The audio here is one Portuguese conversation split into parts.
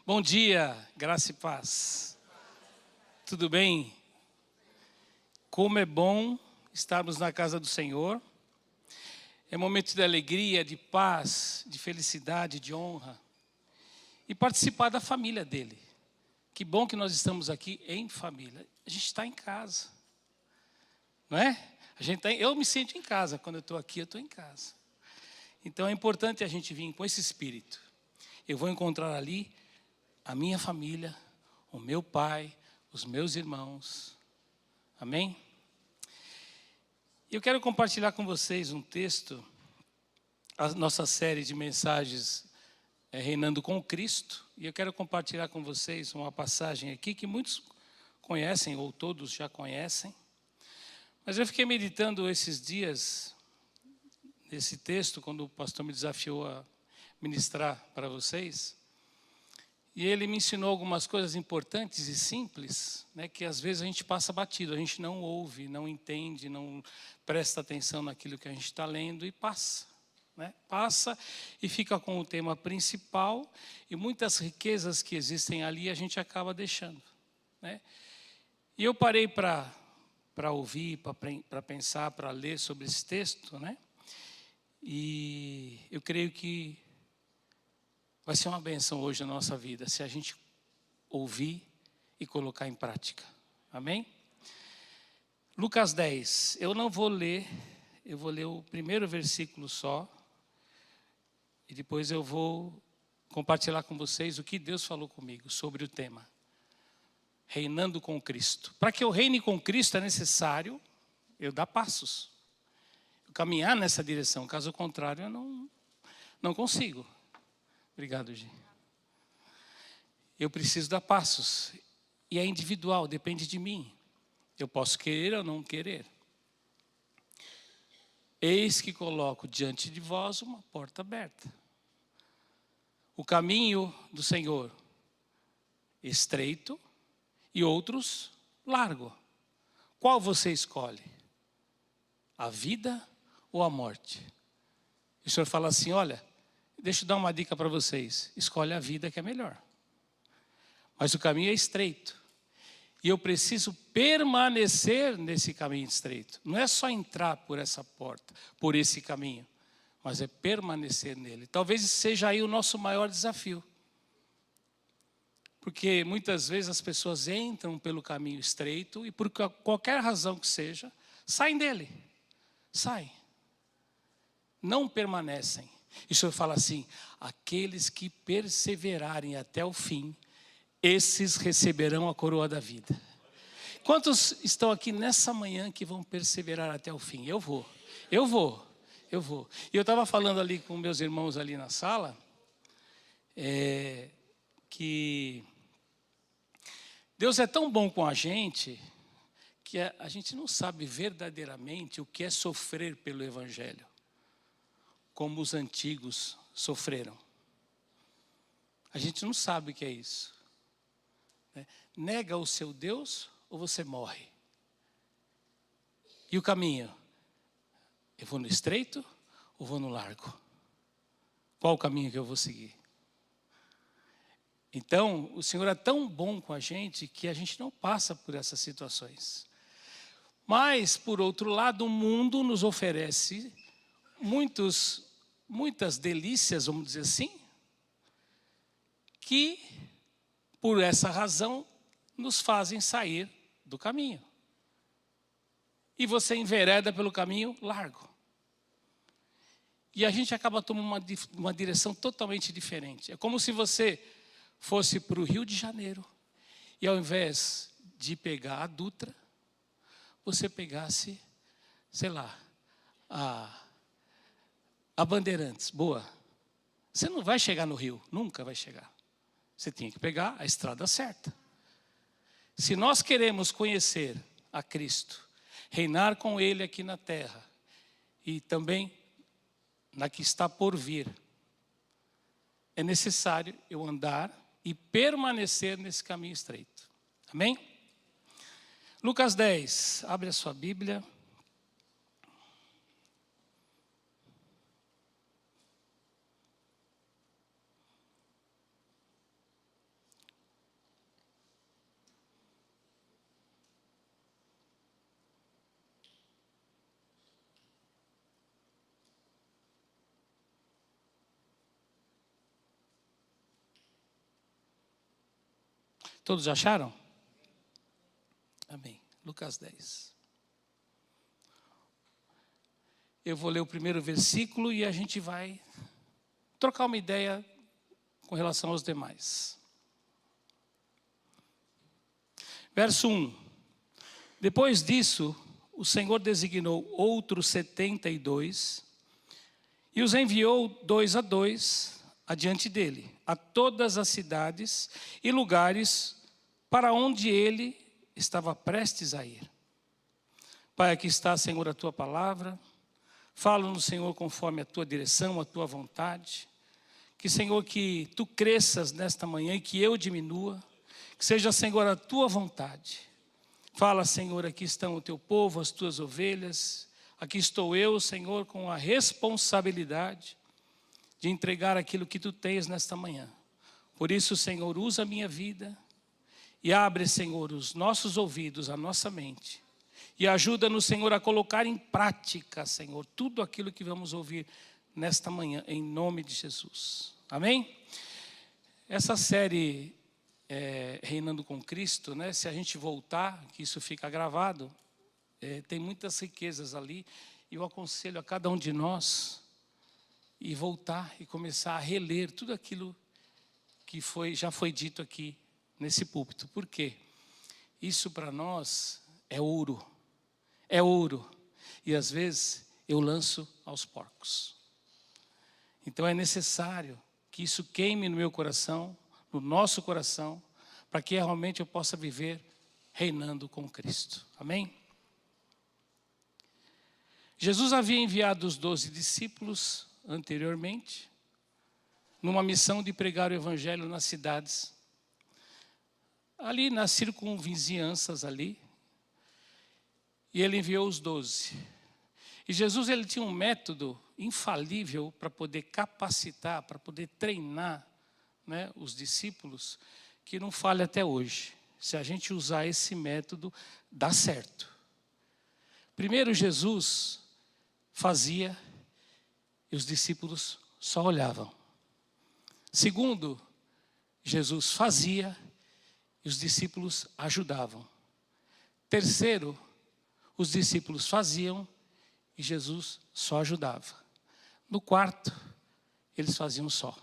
Bom dia, graça e paz. Tudo bem? Como é bom estarmos na casa do Senhor. É momento de alegria, de paz, de felicidade, de honra. E participar da família dele. Que bom que nós estamos aqui em família. A gente está em casa. Não é? Eu me sinto em casa. Quando eu estou aqui, eu estou em casa. Então é importante a gente vir com esse espírito. Eu vou encontrar ali a minha família, o meu pai, os meus irmãos. Amém? Eu quero compartilhar com vocês um texto, a nossa série de mensagens Reinando com Cristo. E eu quero compartilhar com vocês uma passagem aqui que muitos conhecem, ou todos já conhecem. Mas eu fiquei meditando esses dias nesse texto, quando o pastor me desafiou a ministrar para vocês. E ele me ensinou algumas coisas importantes e simples, né, que às vezes a gente passa batido, a gente não ouve, não entende, não presta atenção naquilo que a gente está lendo e passa. Né? Passa e fica com o tema principal e muitas riquezas que existem ali a gente acaba deixando. Né? E eu parei para ouvir, para pensar, para ler sobre esse texto, né? E eu creio que vai ser uma bênção hoje na nossa vida, se a gente ouvir e colocar em prática. Amém? Lucas 10. Eu não vou ler, eu vou ler o primeiro versículo só. E depois eu vou compartilhar com vocês o que Deus falou comigo sobre o tema. Reinando com Cristo. Para que eu reine com Cristo é necessário eu dar passos. Eu caminhar nessa direção. Caso contrário, eu não consigo. Obrigado, Gi. Eu preciso dar passos. E é individual, depende de mim. Eu posso querer ou não querer. Eis que coloco diante de vós uma porta aberta. O caminho do Senhor, estreito, e outros, largo. Qual você escolhe? A vida ou a morte? E o Senhor fala assim, olha, deixa eu dar uma dica para vocês. Escolhe a vida que é melhor. Mas o caminho é estreito. E eu preciso permanecer nesse caminho estreito. Não é só entrar por essa porta, por esse caminho. Mas é permanecer nele. Talvez seja aí o nosso maior desafio. Porque muitas vezes as pessoas entram pelo caminho estreito e por qualquer razão que seja, saem dele. Saem. Não permanecem. E o Senhor fala assim, aqueles que perseverarem até o fim, esses receberão a coroa da vida. Quantos estão aqui nessa manhã que vão perseverar até o fim? Eu vou. E eu estava falando ali com meus irmãos ali na sala, que Deus é tão bom com a gente, que a gente não sabe verdadeiramente o que é sofrer pelo Evangelho. Como os antigos sofreram. A gente não sabe o que é isso. Nega o seu Deus ou você morre? E o caminho? Eu vou no estreito ou vou no largo? Qual o caminho que eu vou seguir? Então, o Senhor é tão bom com a gente que a gente não passa por essas situações. Mas, por outro lado, o mundo nos oferece muitas delícias, vamos dizer assim, que, por essa razão, nos fazem sair do caminho. E você envereda pelo caminho largo. E a gente acaba tomando uma direção totalmente diferente. É como se você fosse para o Rio de Janeiro e ao invés de pegar a Dutra, você pegasse, sei lá, a Bandeirantes, boa. Você não vai chegar no Rio, nunca vai chegar. Você tem que pegar a estrada certa. Se nós queremos conhecer a Cristo, reinar com Ele aqui na terra e também na que está por vir, é necessário eu andar e permanecer nesse caminho estreito. Amém? Lucas 10, abre a sua Bíblia. Todos acharam? Amém. Lucas 10. Eu vou ler o primeiro versículo e a gente vai trocar uma ideia com relação aos demais. Verso 1. Depois disso, o Senhor designou outros 72 e os enviou 2 a 2 adiante dele, a todas as cidades e lugares para onde ele estava prestes a ir. Pai, aqui está, Senhor, a tua palavra. Fala-nos, Senhor, conforme a tua direção, a tua vontade. Que, Senhor, que tu cresças nesta manhã e que eu diminua. Que seja, Senhor, a tua vontade. Fala, Senhor, aqui estão o teu povo, as tuas ovelhas. Aqui estou eu, Senhor, com a responsabilidade de entregar aquilo que tu tens nesta manhã. Por isso, Senhor, usa a minha vida e abre, Senhor, os nossos ouvidos, a nossa mente. E ajuda-nos, Senhor, a colocar em prática, Senhor, tudo aquilo que vamos ouvir nesta manhã, em nome de Jesus. Amém? Essa série Reinando com Cristo, né? Se a gente voltar, que isso fica gravado, tem muitas riquezas ali. E eu aconselho a cada um de nós e voltar e começar a reler tudo aquilo que já foi dito aqui nesse púlpito. Por quê? Isso para nós é ouro. É ouro. E às vezes eu lanço aos porcos. Então é necessário que isso queime no meu coração, no nosso coração, para que realmente eu possa viver reinando com Cristo. Amém? Jesus havia enviado os 12 discípulos anteriormente, numa missão de pregar o evangelho nas cidades, ali nas circunvizinhanças ali, e ele enviou os 12. E Jesus, ele tinha um método infalível para poder capacitar, para poder treinar, né, os discípulos, que não falha até hoje. Se a gente usar esse método, dá certo. Primeiro, Jesus fazia e os discípulos só olhavam. Segundo, Jesus fazia e os discípulos ajudavam. Terceiro, os discípulos faziam e Jesus só ajudava. No quarto, eles faziam só.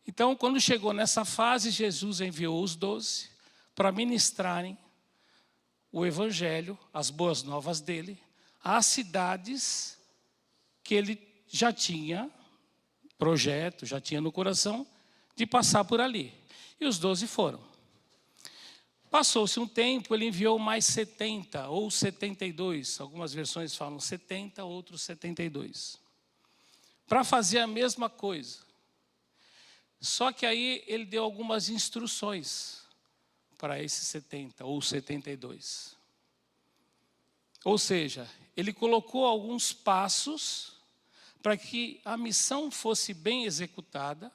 Então, quando chegou nessa fase, Jesus enviou os 12 para ministrarem o evangelho, as boas novas dele, às cidades que ele já tinha projeto, já tinha no coração de passar por ali. E os 12 foram. Passou-se um tempo, ele enviou mais 70 ou 72, algumas versões falam 70, outros 72, para fazer a mesma coisa. Só que aí ele deu algumas instruções para esses 70 ou 72. Ou seja, ele colocou alguns passos para que a missão fosse bem executada,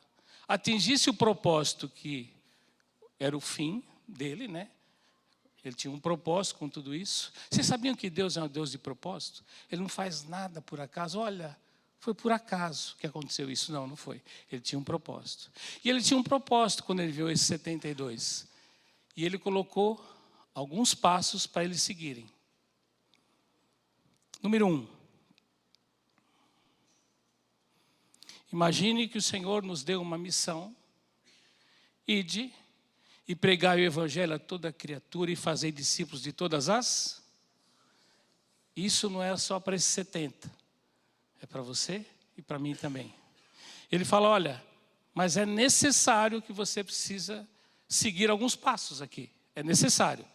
atingisse o propósito que era o fim dele, né? Ele tinha um propósito com tudo isso. Vocês sabiam que Deus é um Deus de propósito? Ele não faz nada por acaso. Olha, foi por acaso que aconteceu isso. Não, não foi. Ele tinha um propósito. E ele tinha um propósito quando ele viu esses 72. E ele colocou alguns passos para eles seguirem. Número 1. Imagine que o Senhor nos deu uma missão. Ide e pregai o evangelho a toda criatura e fazei discípulos de todas as. Isso não é só para esses 70. É para você e para mim também. Ele fala, olha, mas é necessário que você precisa seguir alguns passos aqui. É necessário.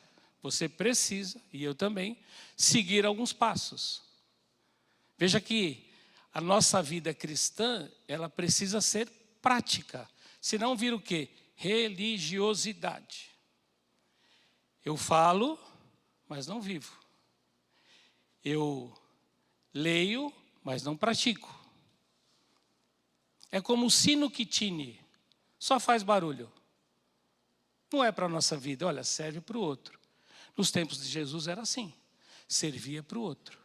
Você precisa, e eu também, seguir alguns passos. Veja que a nossa vida cristã, ela precisa ser prática. Senão vira o quê? Religiosidade. Eu falo, mas não vivo. Eu leio, mas não pratico. É como o sino que tine, só faz barulho. Não é para a nossa vida, olha, serve para o outro. Nos tempos de Jesus era assim, servia para o outro.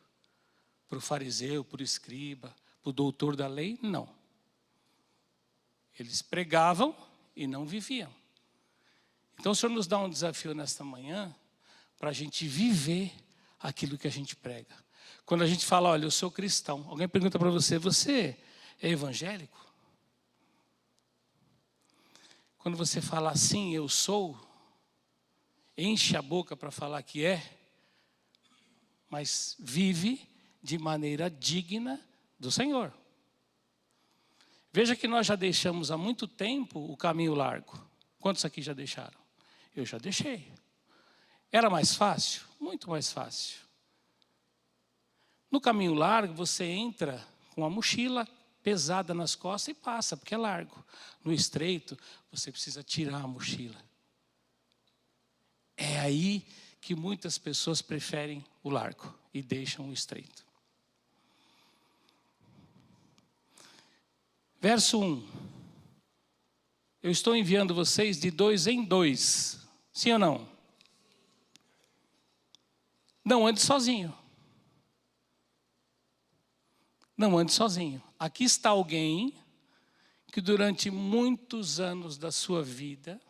Para o fariseu, para o escriba, para o doutor da lei, não. Eles pregavam e não viviam. Então o Senhor nos dá um desafio nesta manhã para a gente viver aquilo que a gente prega. Quando a gente fala, olha, eu sou cristão. Alguém pergunta para você, você é evangélico? Quando você fala assim, eu sou, enche a boca para falar que é, mas vive de maneira digna do Senhor. Veja que nós já deixamos há muito tempo o caminho largo. Quantos aqui já deixaram? Eu já deixei. Era mais fácil? Muito mais fácil. No caminho largo, você entra com a mochila pesada nas costas e passa, porque é largo. No estreito, você precisa tirar a mochila. É aí que muitas pessoas preferem o largo e deixam o estreito. Verso 1. Eu estou enviando vocês de 2 em 2. Sim ou não? Não ande sozinho. Não ande sozinho. Aqui está alguém que durante muitos anos da sua vida,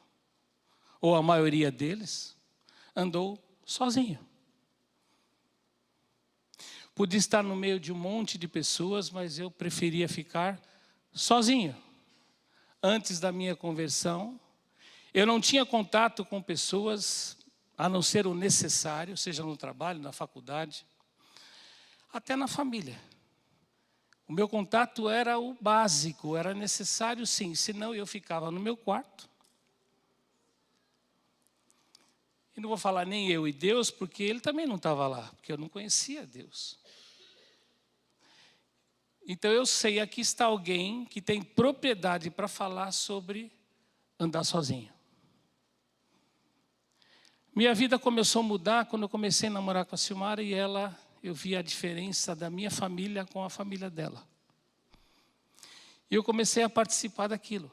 ou a maioria deles, andou sozinho. Podia estar no meio de um monte de pessoas, mas eu preferia ficar sozinho. Antes da minha conversão, eu não tinha contato com pessoas, a não ser o necessário, seja no trabalho, na faculdade, até na família. O meu contato era o básico, era necessário sim, senão eu ficava no meu quarto. E não vou falar nem eu e Deus, porque ele também não estava lá, porque eu não conhecia Deus. Então eu sei, aqui está alguém que tem propriedade para falar sobre andar sozinho. Minha vida começou a mudar quando eu comecei a namorar com a Silmara e eu vi a diferença da minha família com a família dela. E eu comecei a participar daquilo.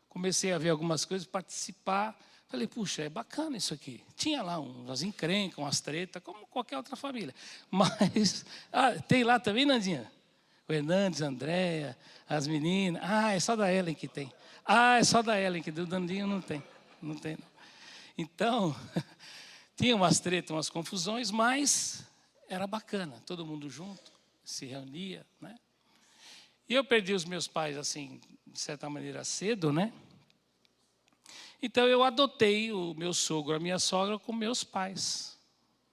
Comecei a ver algumas coisas, participar. Falei, puxa, é bacana isso aqui. Tinha lá umas encrencas, umas tretas, como qualquer outra família. Mas, tem lá também, Nandinha? O Hernandes, a Andréia, as meninas. É só da Ellen que tem. É só da Ellen que do Dandinho não tem. Não tem, não. Então, tinha umas tretas, umas confusões, mas era bacana. Todo mundo junto, se reunia, né? E eu perdi os meus pais, assim, de certa maneira cedo, né? Então eu adotei o meu sogro, a minha sogra, com meus pais,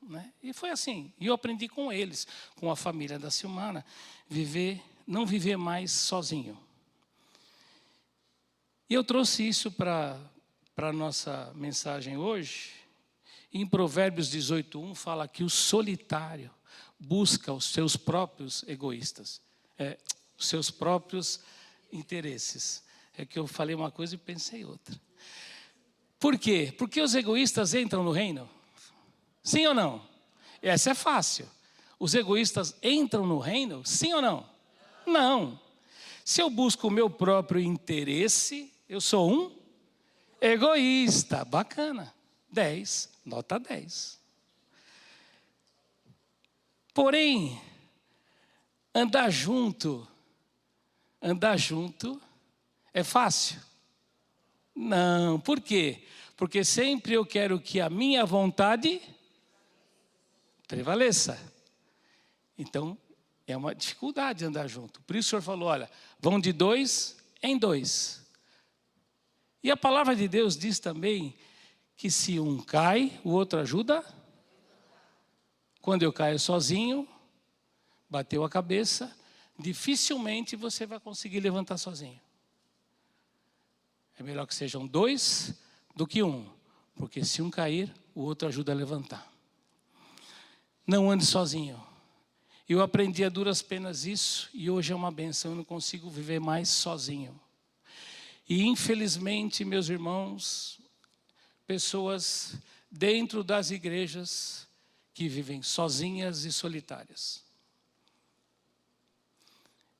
né? E foi assim, e eu aprendi com eles, com a família da Silmara, não viver mais sozinho. E eu trouxe isso para a nossa mensagem hoje. Em Provérbios 18:1 fala que o solitário busca os seus próprios os seus próprios interesses. É que eu falei uma coisa e pensei outra. Por quê? Porque os egoístas entram no reino? Sim ou não? Essa é fácil. Os egoístas entram no reino? Sim ou não? Não. Se eu busco o meu próprio interesse, eu sou um egoísta. Bacana. 10, nota 10. Porém, andar junto é fácil? Não. Por quê? Porque sempre eu quero que a minha vontade prevaleça. Então, é uma dificuldade andar junto. Por isso o Senhor falou, olha, vão de 2 em 2. E a palavra de Deus diz também que se um cai, o outro ajuda. Quando eu caio sozinho, bateu a cabeça, dificilmente você vai conseguir levantar sozinho. É melhor que sejam 2 do que 1, porque se um cair, o outro ajuda a levantar. Não ande sozinho. Eu aprendi a duras penas isso e hoje é uma benção, eu não consigo viver mais sozinho. E infelizmente, meus irmãos, pessoas dentro das igrejas que vivem sozinhas e solitárias.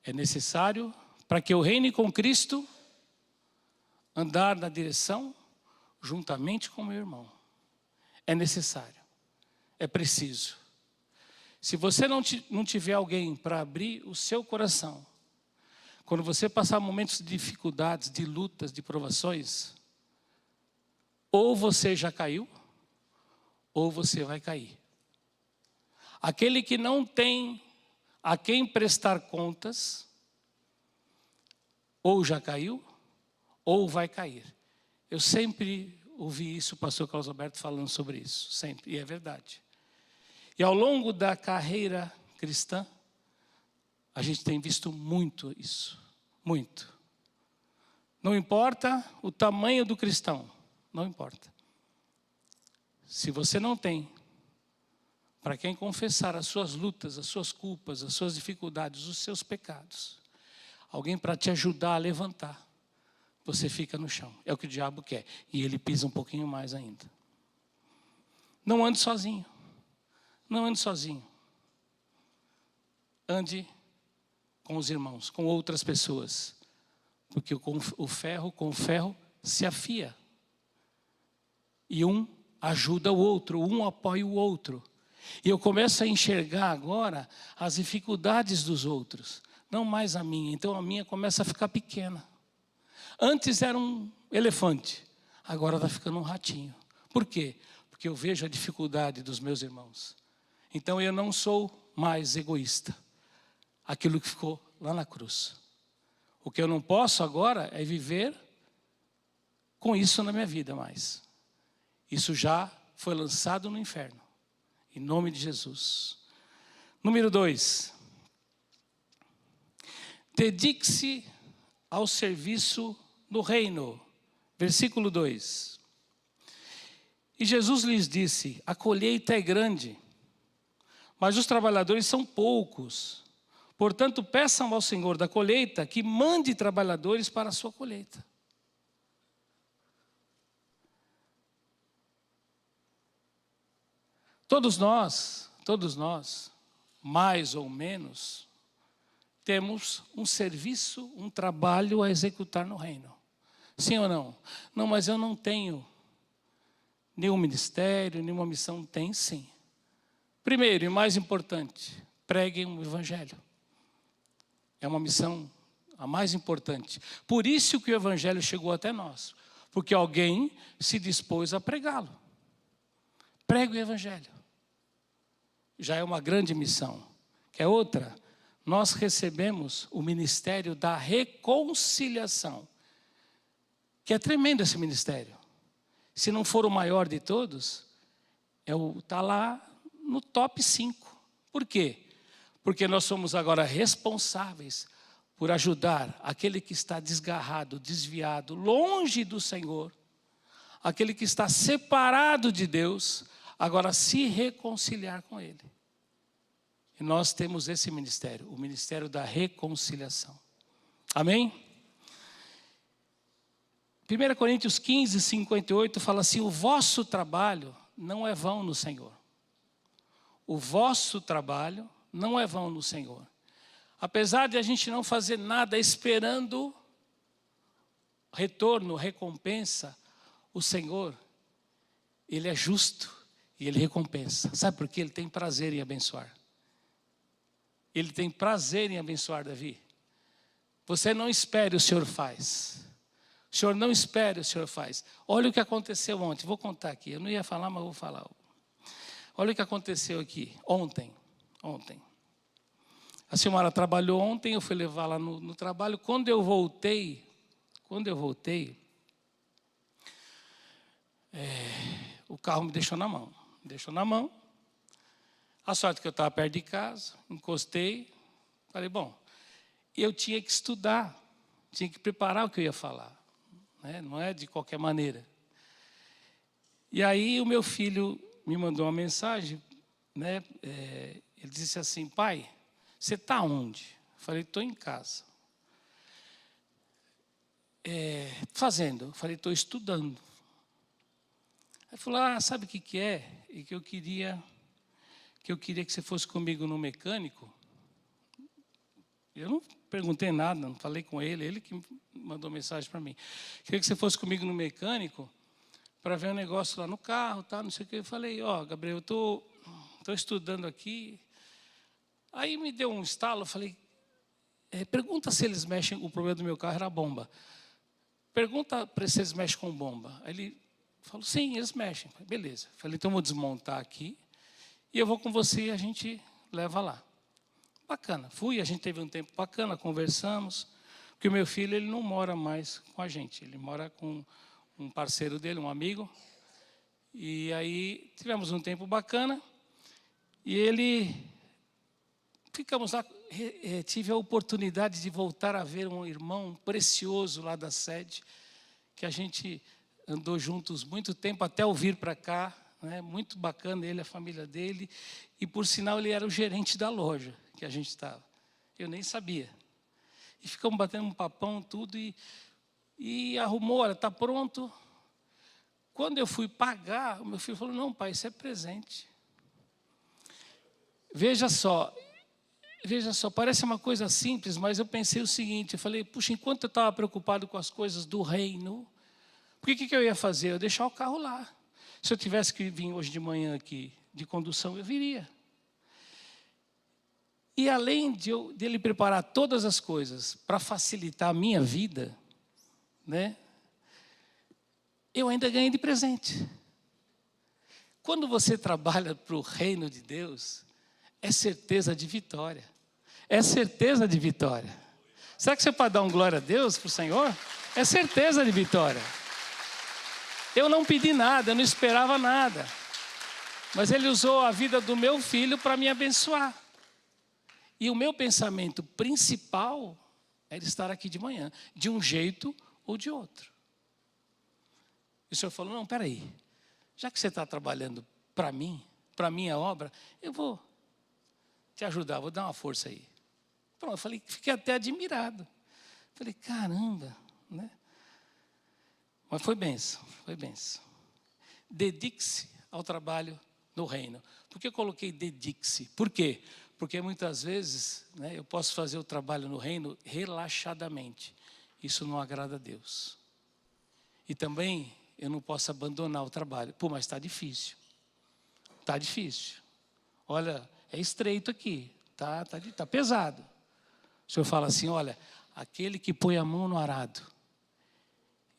É necessário, para que eu reine com Cristo, andar na direção juntamente com meu irmão. É necessário, é preciso. Se você não tiver alguém para abrir o seu coração, quando você passar momentos de dificuldades, de lutas, de provações, Ou você já caiu, ou você vai cair. Aquele que não tem a quem prestar contas, ou já caiu, ou vai cair. Eu sempre ouvi isso, o pastor Carlos Alberto falando sobre isso, sempre, e é verdade. E ao longo da carreira cristã, a gente tem visto muito isso, muito. Não importa o tamanho do cristão, não importa. Se você não tem para quem confessar as suas lutas, as suas culpas, as suas dificuldades, os seus pecados, alguém para te ajudar a levantar, você fica no chão. É o que o diabo quer. E ele pisa um pouquinho mais ainda. Não ande sozinho. Não ande sozinho. Ande com os irmãos, com outras pessoas. Porque o ferro com o ferro se afia. E um ajuda o outro, um apoia o outro. E eu começo a enxergar agora as dificuldades dos outros, não mais a minha. Então a minha começa a ficar pequena. Antes era um elefante, agora está ficando um ratinho. Por quê? Porque eu vejo a dificuldade dos meus irmãos. Então eu não sou mais egoísta. Aquilo que ficou lá na cruz. O que eu não posso agora é viver com isso na minha vida mais. Isso já foi lançado no inferno. Em nome de Jesus. Número 2. Dedique-se ao serviço no reino. Versículo 2. E Jesus lhes disse: a colheita é grande, mas os trabalhadores são poucos. Portanto, peçam ao Senhor da colheita que mande trabalhadores para a sua colheita. Todos nós, mais ou menos, temos um serviço, um trabalho a executar no reino. Sim ou não? Não, mas eu não tenho nenhum ministério, nenhuma missão. Tem sim. Primeiro e mais importante, preguem o evangelho. É uma missão a mais importante. Por isso que o evangelho chegou até nós. Porque alguém se dispôs a pregá-lo. Pregue o evangelho. Já é uma grande missão. Quer outra? Nós recebemos o ministério da reconciliação. Que é tremendo esse ministério. Se não for o maior de todos, está lá no top 5. Por quê? Porque nós somos agora responsáveis por ajudar aquele que está desgarrado, desviado, longe do Senhor, aquele que está separado de Deus, agora se reconciliar com Ele. E nós temos esse ministério, o ministério da reconciliação. Amém? 1 Coríntios 15, 58 fala assim: o vosso trabalho não é vão no Senhor. O vosso trabalho não é vão no Senhor. Apesar de a gente não fazer nada esperando retorno, recompensa, o Senhor, Ele é justo e Ele recompensa. Sabe por quê? Ele tem prazer em abençoar. Ele tem prazer em abençoar, Davi. Você não espere, o Senhor faz. O Senhor não espere, o Senhor faz. Olha o que aconteceu ontem. Vou contar aqui. Eu não ia falar, mas vou falar. Olha o que aconteceu aqui. Ontem. A senhora trabalhou ontem, eu fui levar lá no trabalho. Quando eu voltei, o carro me deixou na mão. A sorte que eu estava perto de casa, encostei, falei, bom, eu tinha que estudar, tinha que preparar o que eu ia falar, né? Não é de qualquer maneira. E aí o meu filho me mandou uma mensagem, né? Ele disse assim: pai, você está onde? Eu falei, estou em casa. Fazendo? Eu falei, estou estudando. Aí falou, sabe o que é? E que eu queria que você fosse comigo no mecânico. Eu não perguntei nada, não falei com ele que mandou mensagem para mim. Queria que você fosse comigo no mecânico para ver um negócio lá no carro, tá, não sei o que. Eu falei, Gabriel, eu estou estudando aqui. Aí me deu um estalo, eu falei, pergunta se eles mexem, o problema do meu carro era a bomba. Pergunta para se eles mexem com bomba. Aí ele Falou, sim, eles mexem. Falei, beleza. Falei, então eu vou desmontar aqui e eu vou com você e a gente leva lá. Bacana. Fui, a gente teve um tempo bacana, conversamos. Porque o meu filho, ele não mora mais com a gente. Ele mora com um parceiro dele, um amigo. E aí tivemos um tempo bacana. E ficamos lá. Tive a oportunidade de voltar a ver um irmão precioso lá da sede, que a gente andou juntos muito tempo, até eu vir para cá, né? Muito bacana ele, a família dele, e por sinal ele era o gerente da loja que a gente estava. Eu nem sabia. E ficamos batendo um papão, tudo, e arrumou, olha, está pronto. Quando eu fui pagar, o meu filho falou, não, pai, isso é presente. Veja só, parece uma coisa simples, mas eu pensei o seguinte, eu falei, puxa, enquanto eu estava preocupado com as coisas do reino, por que eu ia fazer? Eu ia deixar o carro lá. Se eu tivesse que vir hoje de manhã aqui de condução, eu viria. E além dele preparar todas as coisas para facilitar a minha vida, né, eu ainda ganhei de presente. Quando você trabalha para o reino de Deus, é certeza de vitória. É certeza de vitória. Será que você pode dar um glória a Deus para o Senhor? É certeza de vitória. Eu não pedi nada, eu não esperava nada. Mas Ele usou a vida do meu filho para me abençoar. E o meu pensamento principal era estar aqui de manhã, de um jeito ou de outro. E o Senhor falou, não, peraí, já que você está trabalhando para mim, para a minha obra, eu vou te ajudar, vou dar uma força aí. Pronto, eu falei, fiquei até admirado. Falei, caramba, né? Mas foi bênção, foi bênção. Dedique-se ao trabalho no reino. Por que eu coloquei dedique-se? Por quê? Porque muitas vezes, né, eu posso fazer o trabalho no reino relaxadamente. Isso não agrada a Deus. E também eu não posso abandonar o trabalho. Pô, mas está difícil. Está difícil. Olha, é estreito aqui. Tá pesado. O Senhor fala assim, olha, aquele que põe a mão no arado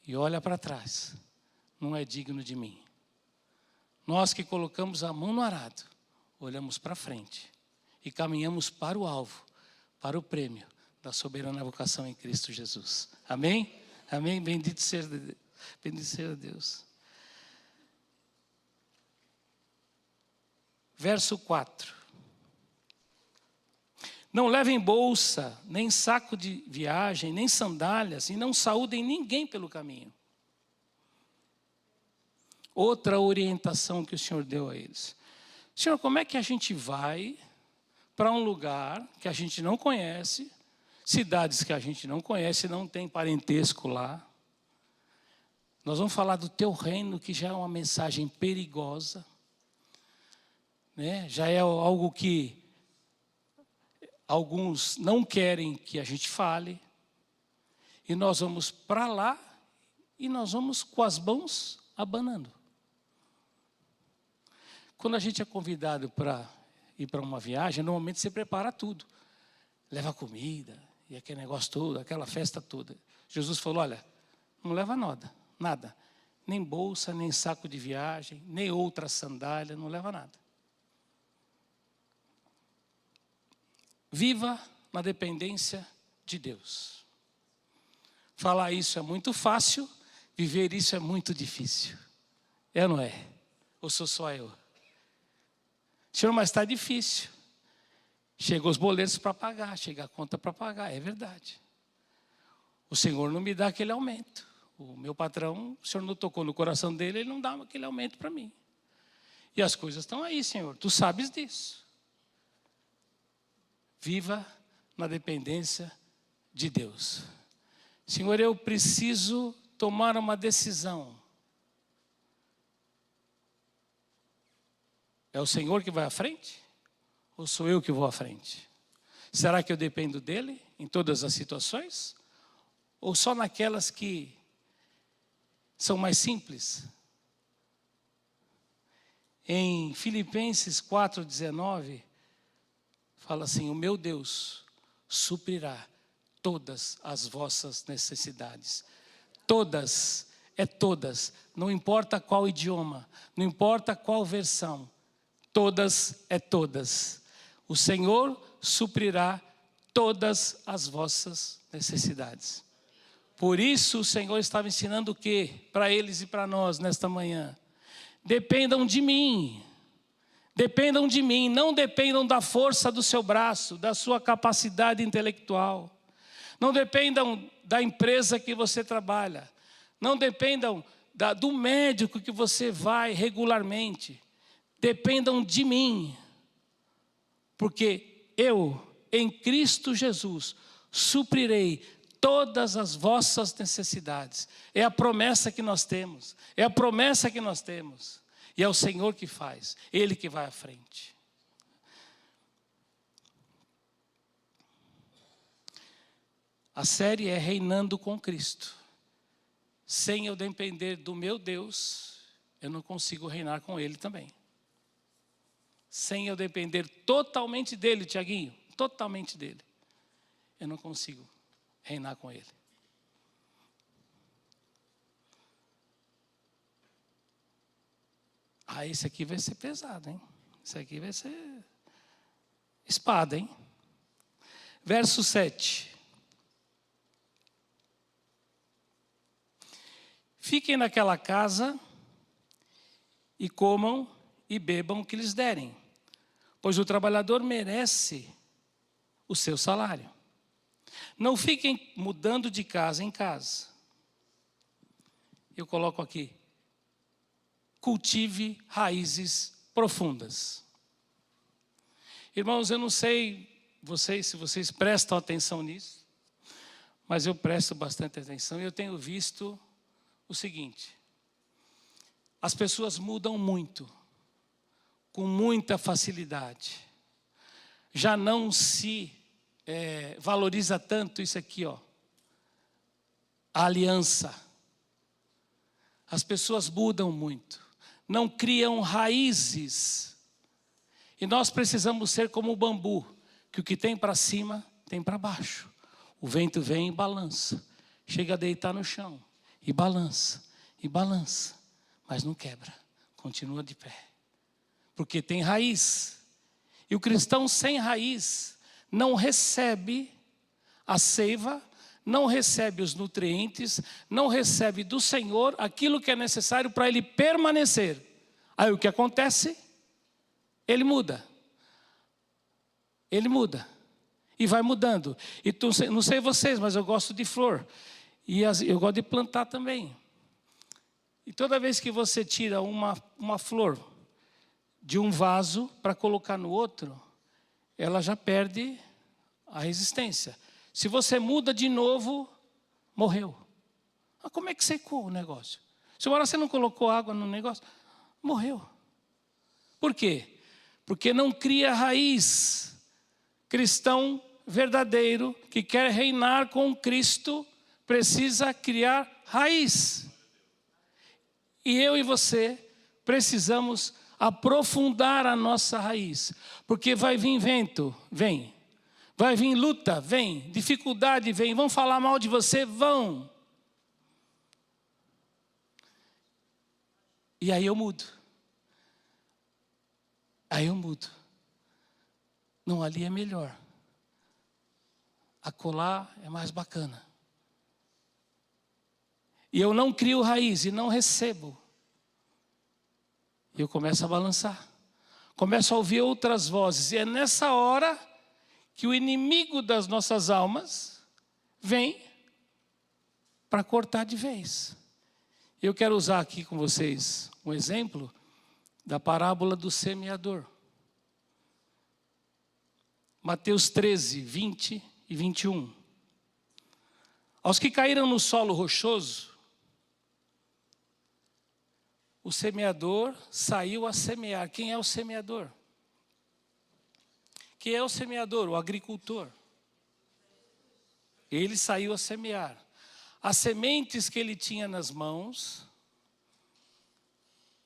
e olha para trás, não é digno de mim. Nós que colocamos a mão no arado, olhamos para frente e caminhamos para o alvo, para o prêmio da soberana vocação em Cristo Jesus. Amém? Amém? Bendito seja Deus. Verso 4. Não levem bolsa, nem saco de viagem, nem sandálias, e não saúdem ninguém pelo caminho. Outra orientação que o Senhor deu a eles. Senhor, como é que a gente vai para um lugar que a gente não conhece, cidades que a gente não conhece, não tem parentesco lá? Nós vamos falar do teu reino, que já é uma mensagem perigosa, né? Já é algo que alguns não querem que a gente fale, e nós vamos para lá, e nós vamos com as mãos abanando. Quando a gente é convidado para ir para uma viagem, normalmente você prepara tudo. Leva comida, e aquele negócio todo, aquela festa toda. Jesus falou, olha, não leva nada. Nem bolsa, nem saco de viagem, nem outra sandália, não leva nada. Viva na dependência de Deus. Falar isso é muito fácil, viver isso é muito difícil. É ou não é? Ou sou só eu? Senhor, mas está difícil. Chegam os boletos para pagar, chega a conta para pagar, é verdade. O Senhor não me dá aquele aumento. O meu patrão, o Senhor não tocou no coração dele, ele não dá aquele aumento para mim. E as coisas estão aí, Senhor, tu sabes disso. Viva na dependência de Deus. Senhor, eu preciso tomar uma decisão. É o Senhor que vai à frente? Ou sou eu que vou à frente? Será que eu dependo dele em todas as situações? Ou só naquelas que são mais simples? Em Filipenses 4,19, fala assim, o meu Deus suprirá todas as vossas necessidades. Todas é todas. Não importa qual idioma, não importa qual versão. Todas é todas. O Senhor suprirá todas as vossas necessidades. Por isso o Senhor estava ensinando o quê? Para eles e para nós nesta manhã. Dependam de mim. Dependam de mim, não dependam da força do seu braço, da sua capacidade intelectual. Não dependam da empresa que você trabalha. Não dependam do médico que você vai regularmente. Dependam de mim. Porque eu, em Cristo Jesus, suprirei todas as vossas necessidades. É a promessa que nós temos. É a promessa que nós temos. E é o Senhor que faz. Ele que vai à frente. A série é Reinando com Cristo. Sem eu depender do meu Deus, eu não consigo reinar com Ele também. Sem eu depender totalmente dEle, Tiaguinho, totalmente dEle, eu não consigo reinar com Ele. Ah, esse aqui vai ser pesado, hein? Esse aqui vai ser espada, hein? Verso 7. Fiquem naquela casa e comam e bebam o que lhes derem, pois o trabalhador merece o seu salário. Não fiquem mudando de casa em casa. Eu coloco aqui. Cultive raízes profundas. Irmãos, eu não sei se vocês prestam atenção nisso, mas eu presto bastante atenção e eu tenho visto o seguinte: as pessoas mudam muito, com muita facilidade. Já não se valoriza tanto isso aqui, ó, a aliança. As pessoas mudam muito, não criam raízes. E nós precisamos ser como o bambu, que o que tem para cima, tem para baixo. O vento vem e balança, chega a deitar no chão, e balança, mas não quebra, continua de pé. Porque tem raiz. E o cristão sem raiz não recebe a seiva, não recebe os nutrientes, não recebe do Senhor aquilo que é necessário para ele permanecer. Aí o que acontece? Ele muda. Ele muda. E vai mudando. E não sei vocês, mas eu gosto de flor. E eu gosto de plantar também. E toda vez que você tira uma flor de um vaso para colocar no outro, ela já perde a resistência. Se você muda de novo, morreu. Mas como é que secou o negócio? Se agora você não colocou água no negócio, morreu. Por quê? Porque não cria raiz. Cristão verdadeiro, que quer reinar com Cristo, precisa criar raiz. E eu e você precisamos aprofundar a nossa raiz. Porque vai vir vento, vem. Vai vir luta, vem. Dificuldade, vem. Vão falar mal de você, vão. E aí eu mudo. Aí eu mudo. Não, ali é melhor. Acolá é mais bacana. E eu não crio raiz e não recebo. E eu começo a balançar. Começo a ouvir outras vozes. E é nessa hora que o inimigo das nossas almas vem para cortar de vez. Eu quero usar aqui com vocês um exemplo da parábola do semeador. Mateus 13, 20 e 21. Aos que caíram no solo rochoso, o semeador saiu a semear. Quem é o semeador? Quem é o semeador? O agricultor. Ele saiu a semear. As sementes que ele tinha nas mãos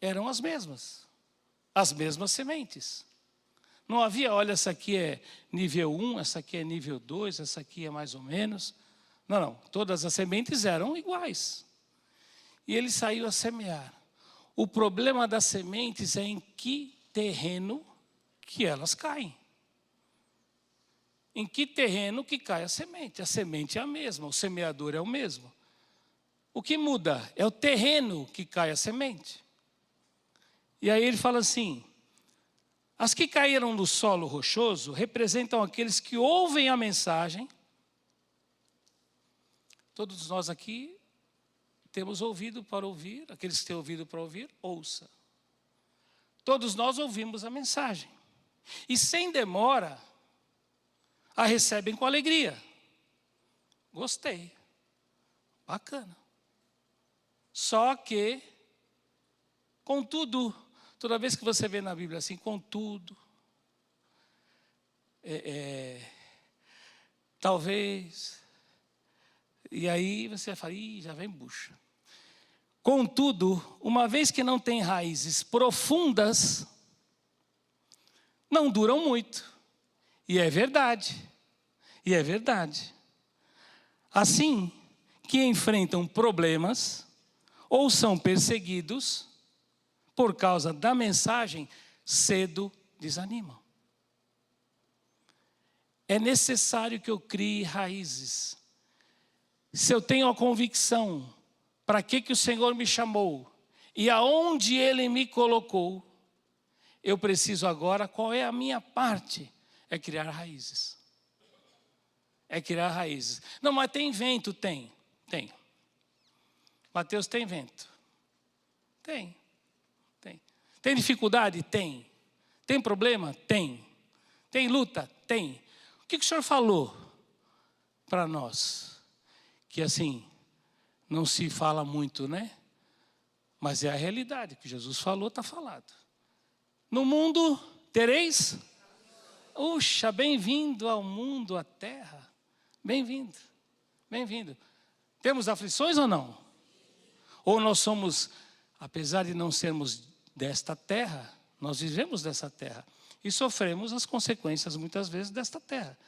eram as mesmas sementes. Não havia, olha, essa aqui é nível 1, essa aqui é nível 2, essa aqui é mais ou menos. Não, todas as sementes eram iguais. e ele saiu a semear. O problema das sementes é em que terreno que elas caem. Em que terreno que cai a semente? A semente é a mesma, o semeador é o mesmo. O que muda é o terreno que cai a semente. E aí ele fala assim: as que caíram no solo rochoso representam aqueles que ouvem a mensagem. Todos nós aqui temos ouvido para ouvir, aqueles que têm ouvido para ouvir, ouça. Todos nós ouvimos a mensagem. E sem demora, a recebem com alegria. Gostei. Bacana. Só que, contudo, toda vez que você vê na Bíblia assim, contudo, talvez, e aí você fala, já vem bucha. Contudo, uma vez que não tem raízes profundas, não duram muito. E é verdade. E é verdade. Assim que enfrentam problemas ou são perseguidos por causa da mensagem, cedo desanimam. É necessário que eu crie raízes. Se eu tenho a convicção para que o Senhor me chamou e aonde Ele me colocou, eu preciso agora, qual é a minha parte? É criar raízes. É criar raízes. Não, mas tem vento? Tem. Mateus, tem vento? Tem. Tem dificuldade? Tem. Tem problema? Tem. Tem luta? Tem. O que o Senhor falou para nós? Que assim, não se fala muito, né? Mas é a realidade. O que Jesus falou, está falado. No mundo tereis... Puxa, bem-vindo ao mundo, à terra. Bem-vindo, bem-vindo. Temos aflições ou não? Ou nós somos, apesar de não sermos desta terra, nós vivemos dessa terra e sofremos as consequências muitas vezes desta terra.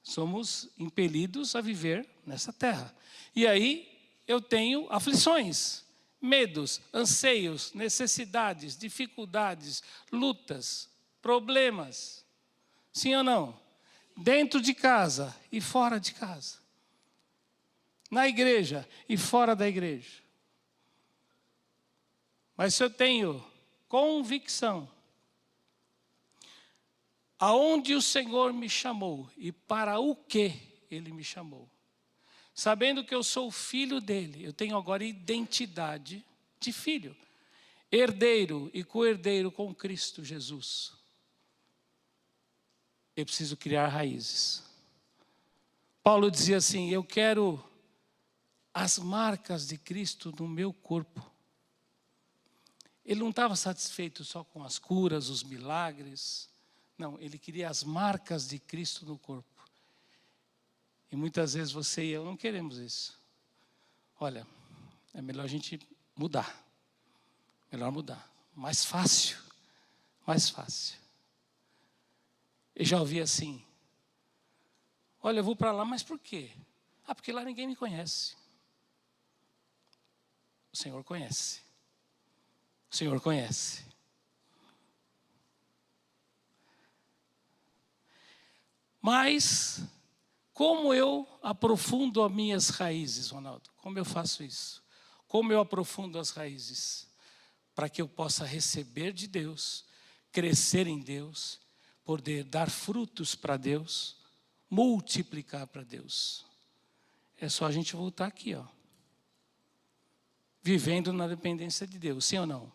Somos impelidos a viver nessa terra. E aí eu tenho aflições, medos, anseios, necessidades, dificuldades, lutas, problemas. Sim ou não? Dentro de casa e fora de casa. Na igreja e fora da igreja. Mas se eu tenho convicção, aonde o Senhor me chamou e para o que Ele me chamou, sabendo que eu sou filho dEle, eu tenho agora identidade de filho, herdeiro e co-herdeiro com Cristo Jesus. Eu preciso criar raízes. Paulo dizia assim, eu quero as marcas de Cristo no meu corpo. Ele não estava satisfeito só com as curas, os milagres. Não, ele queria as marcas de Cristo no corpo. E muitas vezes você e eu não queremos isso. Olha, é melhor a gente mudar. Melhor mudar. Mais fácil. Mais fácil. Eu já ouvi assim, olha, eu vou para lá, mas por quê? Ah, porque lá ninguém me conhece. O Senhor conhece. O Senhor conhece. Mas, como eu aprofundo as minhas raízes, Ronaldo? Como eu faço isso? Como eu aprofundo as raízes? Para que eu possa receber de Deus, crescer em Deus, poder dar frutos para Deus, multiplicar para Deus. É só a gente voltar aqui, ó. Vivendo na dependência de Deus, sim ou não?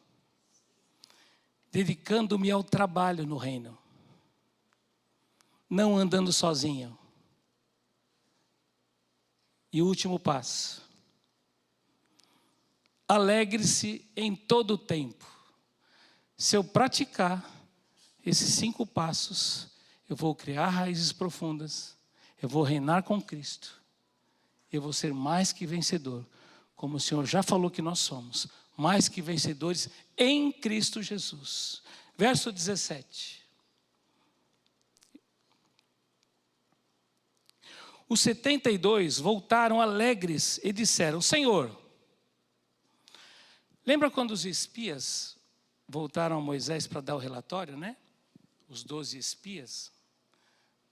Dedicando-me ao trabalho no reino. Não andando sozinho. E o último passo. Alegre-se em todo o tempo. Se eu praticar esses 5 passos, eu vou criar raízes profundas, eu vou reinar com Cristo, eu vou ser mais que vencedor, como o Senhor já falou que nós somos, mais que vencedores em Cristo Jesus. Verso 17. Os 72 voltaram alegres e disseram, Senhor, Lembra quando os espias voltaram a Moisés para dar o relatório, né? Os 12 espias,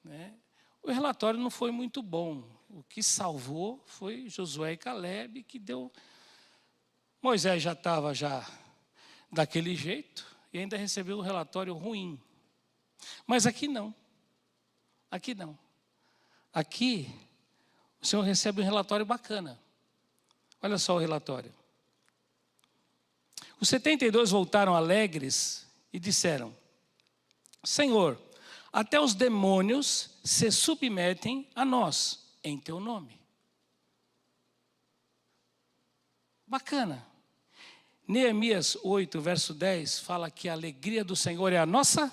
né? O relatório não foi muito bom. O que salvou foi Josué e Caleb, que deu... Moisés já estava daquele jeito e ainda recebeu um relatório ruim. Mas aqui não. Aqui não. Aqui o Senhor recebe um relatório bacana. Olha só o relatório. Os 72 voltaram alegres e disseram: Senhor, até os demônios se submetem a nós, em teu nome. Bacana. Neemias 8, verso 10, fala que a alegria do Senhor é a nossa.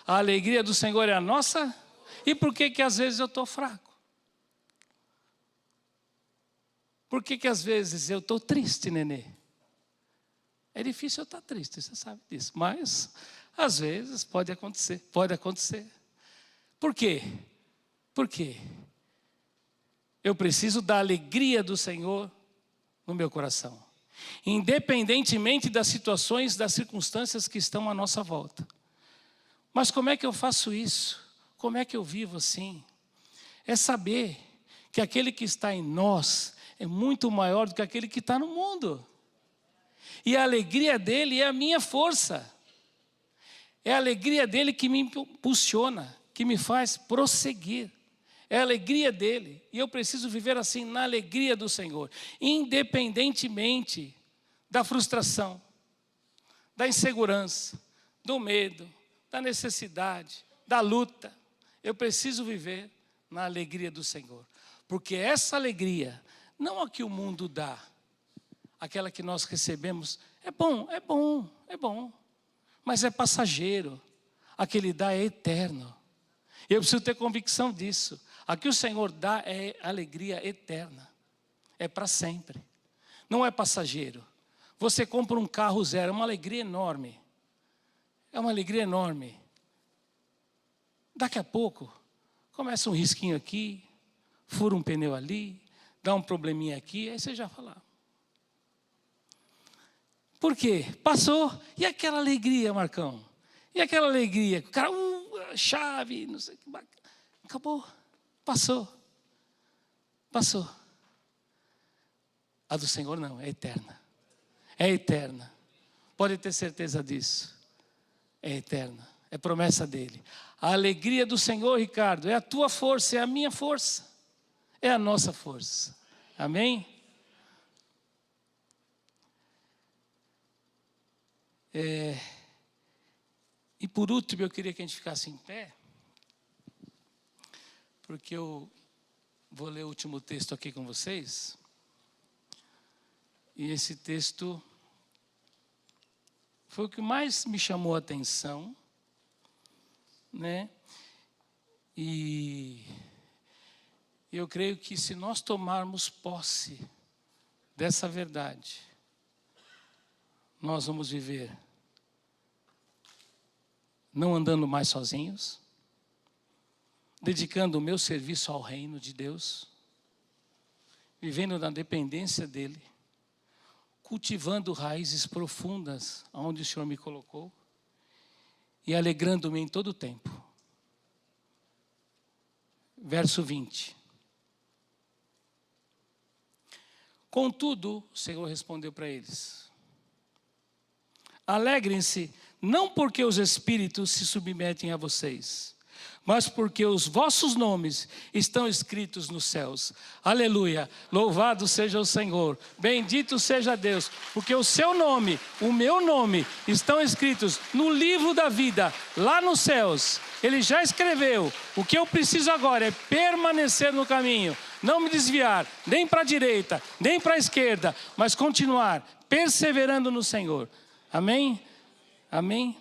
A alegria do Senhor é a nossa. E por que às vezes eu estou fraco? Por que às vezes eu estou triste, Nenê? É difícil eu estar triste, você sabe disso. Mas, às vezes, pode acontecer. Pode acontecer. Por quê? Por quê? Eu preciso da alegria do Senhor no meu coração. Independentemente das situações, das circunstâncias que estão à nossa volta. Mas como é que eu faço isso? Como é que eu vivo assim? É saber que aquele que está em nós é muito maior do que aquele que está no mundo. E a alegria dele é a minha força. É a alegria dele que me impulsiona, que me faz prosseguir. É a alegria dele. E eu preciso viver assim na alegria do Senhor. Independentemente da frustração, da insegurança, do medo, da necessidade, da luta. Eu preciso viver na alegria do Senhor. Porque essa alegria, não a que o mundo dá, aquela que nós recebemos, é bom. Mas é passageiro. A que Ele dá é eterno. Eu preciso ter convicção disso. A que o Senhor dá é alegria eterna. É para sempre. Não é passageiro. Você compra um carro zero, é uma alegria enorme. É uma alegria enorme. Daqui a pouco, começa um risquinho aqui, fura um pneu ali, dá um probleminha aqui, aí você já fala. Por quê? Passou. E aquela alegria, Marcão? E aquela alegria? O cara, chave, não sei o que. Acabou. Passou. A do Senhor não, é eterna. É eterna. Pode ter certeza disso. É eterna. É promessa dele. A alegria do Senhor, Ricardo, é a tua força, é a minha força. É a nossa força. Amém? E por último, eu queria que a gente ficasse em pé, porque eu vou ler o último texto aqui com vocês. E esse texto foi o que mais me chamou a atenção, né? E eu creio que se nós tomarmos posse dessa verdade, nós vamos viver não andando mais sozinhos, dedicando o meu serviço ao reino de Deus, vivendo na dependência dEle, cultivando raízes profundas onde o Senhor me colocou e alegrando-me em todo o tempo. Verso 20. Contudo, o Senhor respondeu para eles: alegrem-se, não porque os espíritos se submetem a vocês, mas porque os vossos nomes estão escritos nos céus. Aleluia, louvado seja o Senhor, bendito seja Deus, porque o seu nome, o meu nome, estão escritos no livro da vida, lá nos céus. Ele já escreveu. O que eu preciso agora é permanecer no caminho, não me desviar, nem para a direita, nem para a esquerda, mas continuar perseverando no Senhor. Amém? Amém?